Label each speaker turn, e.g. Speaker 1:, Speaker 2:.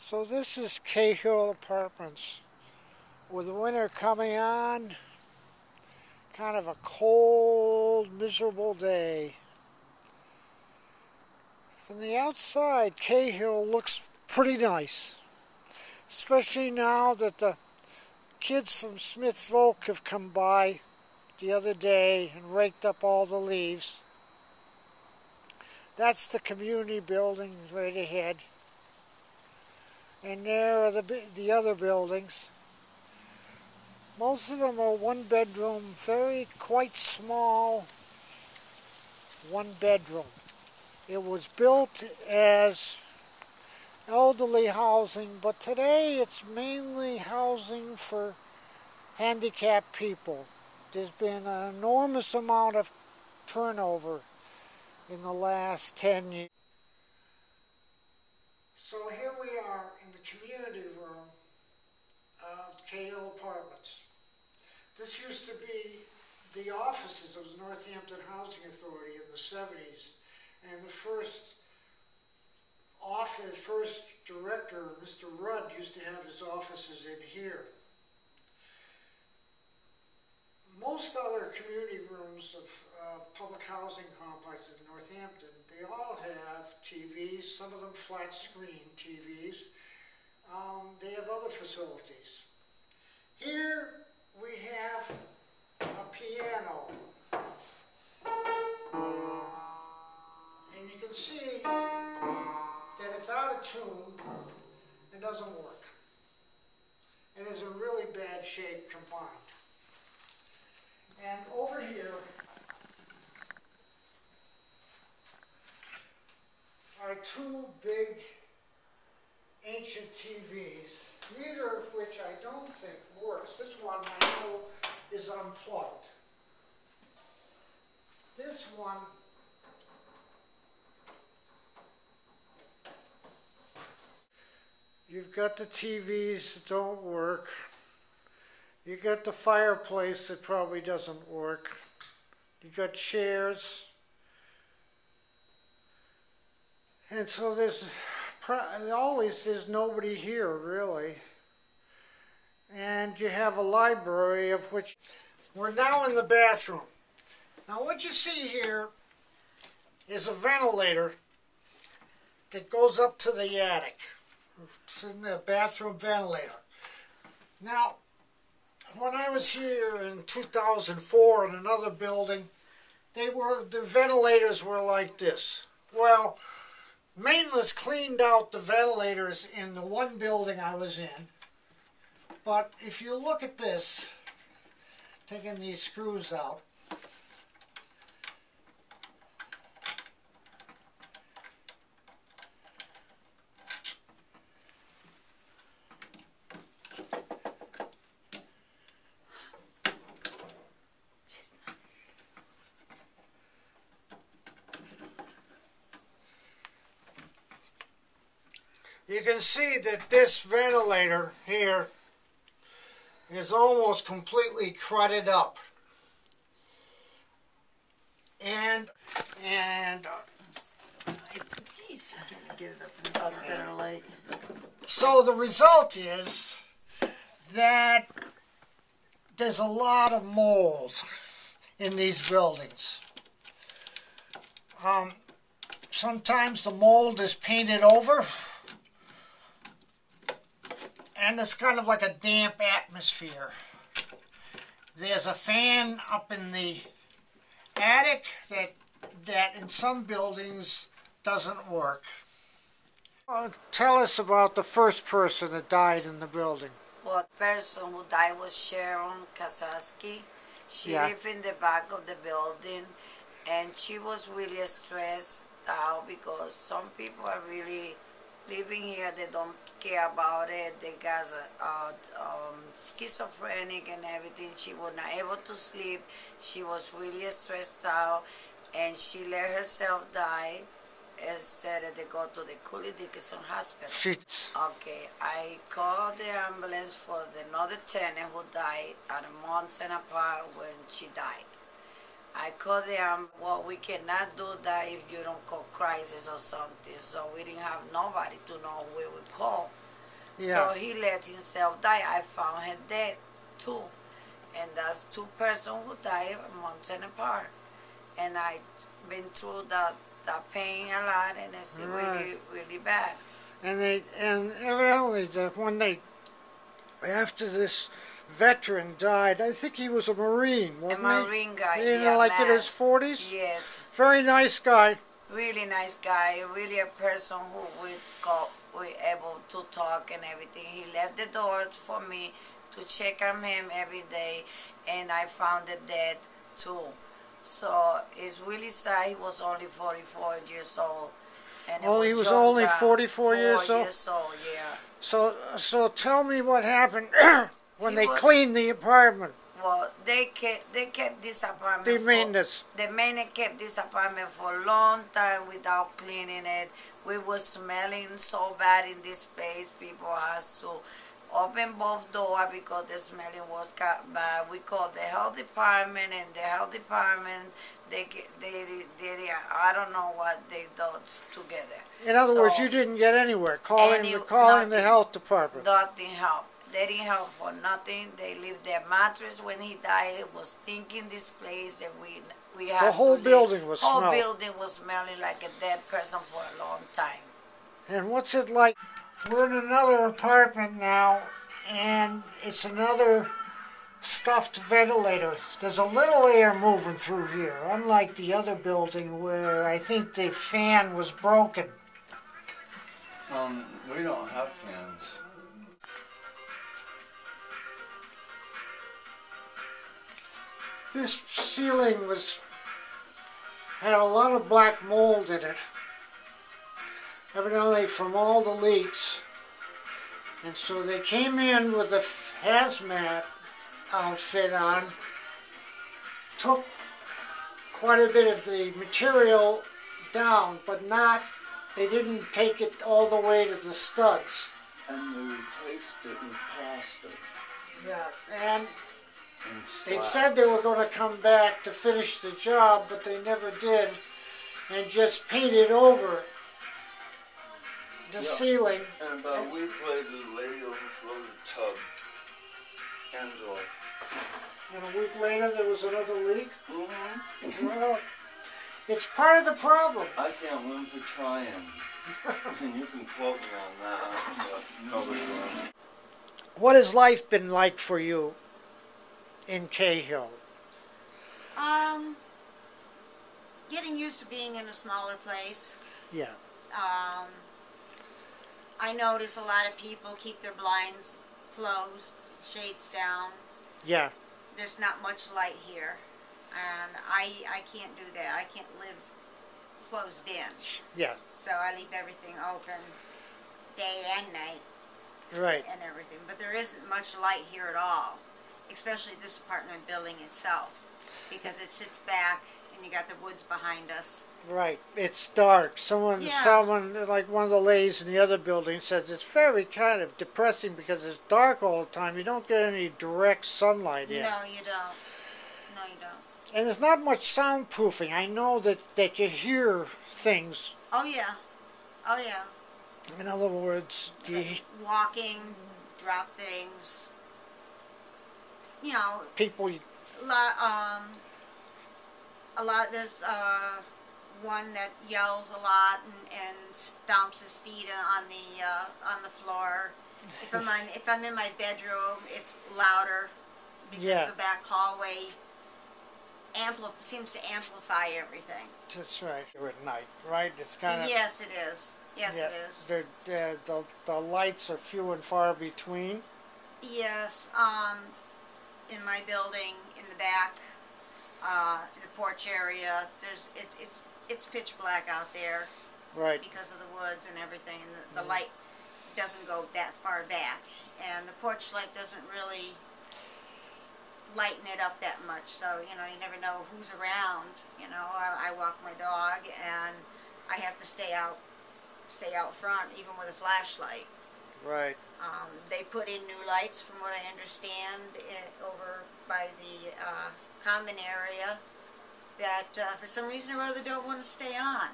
Speaker 1: So this is Cahill Apartments. With winter coming on, kind of a cold, miserable day. From the outside, Cahill looks pretty nice, especially now that the kids from Smith Volk have come by the other day and raked up all the leaves. That's the community building right ahead. And there are the other buildings. Most of them are one bedroom, quite small, one bedroom. It was built as elderly housing, but today it's mainly housing for handicapped people. There's been an enormous amount of turnover in the last 10 years. So here we are in the community room of Cahill Apartments. This used to be the offices of the Northampton Housing Authority in the 70s, and the first director, Mr. Rudd, used to have his offices in here. Most other community rooms of public housing complexes in Northampton, they all have TVs, some of them flat screen TVs. They have other facilities. Here we have a piano. And you can see that it's out of tune and doesn't work. It is in really bad shape combined. And over here are two big ancient TVs, neither of which I don't think works. This one I know is unplugged. This one you've got the TVs that don't work. You got the fireplace that probably doesn't work. You got chairs. And so there's nobody here really. And you have a library of which we're now in the bathroom. Now what you see here is a ventilator that goes up to the attic. It's in the bathroom ventilator. Now, when I was here in 2004 in another building, the ventilators were like this. Well, maintenance cleaned out the ventilators in the one building I was in. But if you look at this, taking these screws out, you can see that this ventilator here is almost completely crudted up. And so the result is that there's a lot of mold in these buildings. Sometimes the mold is painted over, and it's kind of like a damp atmosphere. There's a fan up in the attic that in some buildings doesn't work. Tell us about the first person that died in the building.
Speaker 2: Well, the person who died was Sharon Kasaski. She lived in the back of the building, and she was really stressed out because some people are really living here, they don't care about it. They got schizophrenic and everything. She was not able to sleep. She was really stressed out, and she let herself die instead of they go to the Cooley Dickinson Hospital. Okay, I called the ambulance for another tenant who died at a month and apart when she died. I called them, well, we cannot do that if you don't call crisis or something. So we didn't have nobody to know who we would call.
Speaker 1: Yeah.
Speaker 2: So he let himself die. I found him dead too. And that's two persons who died months apart. And I been through the pain a lot, and it's really, really bad.
Speaker 1: And evidently when they, after this veteran died, I think he was a Marine, wasn't he?
Speaker 2: A Marine guy,
Speaker 1: yeah, like in his 40s?
Speaker 2: Yes.
Speaker 1: Very nice guy.
Speaker 2: Really nice guy, really a person who we able to talk and everything. He left the door for me to check on him every day, and I found it dead too. So it's really sad. He was only 44 years old. And
Speaker 1: he was only 44 years old?
Speaker 2: Yeah.
Speaker 1: So tell me what happened when they cleaned the apartment.
Speaker 2: Well, they kept this apartment.
Speaker 1: The maintenance
Speaker 2: kept this apartment for a long time without cleaning it. We were smelling so bad in this place. People has to open both doors because the smelling was bad. We called the health department, and the health department they I don't know what they did together.
Speaker 1: In other words, you didn't get anywhere calling the health department.
Speaker 2: Nothing helped. They didn't help for nothing. They left their mattress when he died. It was stinking this place, and we had
Speaker 1: the whole building was smelling.
Speaker 2: The whole building was smelling like a dead person for a long time.
Speaker 1: And what's it like? We're in another apartment now, and it's another stuffed ventilator. There's a little air moving through here, unlike the other building where I think the fan was broken.
Speaker 3: We don't have fans.
Speaker 1: This ceiling had a lot of black mold in it, evidently from all the leaks. And so they came in with a hazmat outfit on, took quite a bit of the material down, but they didn't take it all the way to the studs.
Speaker 3: And they replaced it with plastic.
Speaker 1: Yeah, and they said they were going to come back to finish the job, but they never did, and just painted over the ceiling.
Speaker 3: And about a week later, the lady overflowed a tub. Angela.
Speaker 1: And a week later, there was another leak?
Speaker 3: Mm-hmm.
Speaker 1: Well, it's part of the problem.
Speaker 3: I can't win for trying. And you can quote me on that, but nobody will.
Speaker 1: What has life been like for you in Cahill?
Speaker 4: Getting used to being in a smaller place.
Speaker 1: Yeah.
Speaker 4: I notice a lot of people keep their blinds closed, shades down.
Speaker 1: Yeah.
Speaker 4: There's not much light here, and I can't do that. I can't live closed in.
Speaker 1: Yeah.
Speaker 4: So I leave everything open day and night.
Speaker 1: Right.
Speaker 4: And everything. But there isn't much light here at all, especially this apartment building itself, because it sits back and you got the woods behind us.
Speaker 1: Right. It's dark. Someone, like one of the ladies in the other building says it's very kind of depressing because it's dark all the time. You don't get any direct sunlight in.
Speaker 4: No, you don't. No, you don't.
Speaker 1: And there's not much soundproofing. I know that you hear things.
Speaker 4: Oh, yeah. Oh, yeah.
Speaker 1: In other words,
Speaker 4: walking, drop things. You know.
Speaker 1: People.
Speaker 4: A lot. There's one that yells a lot and stomps his feet on the floor. If I'm in my bedroom, it's louder because the back hallway seems to amplify everything.
Speaker 1: That's right. At night, right? It's kind of.
Speaker 4: Yes, it is. Yes, it is.
Speaker 1: The lights are few and far between.
Speaker 4: Yes. In my building, in the back, in the porch area, it's pitch black out there.
Speaker 1: Right.
Speaker 4: Because of the woods and everything, and the light doesn't go that far back, and the porch light doesn't really lighten it up that much. So you never know who's around. I walk my dog, and I have to stay out front, even with a flashlight.
Speaker 1: Right.
Speaker 4: They put in new lights, from what I understand, over by the common area that for some reason or other don't want to stay on.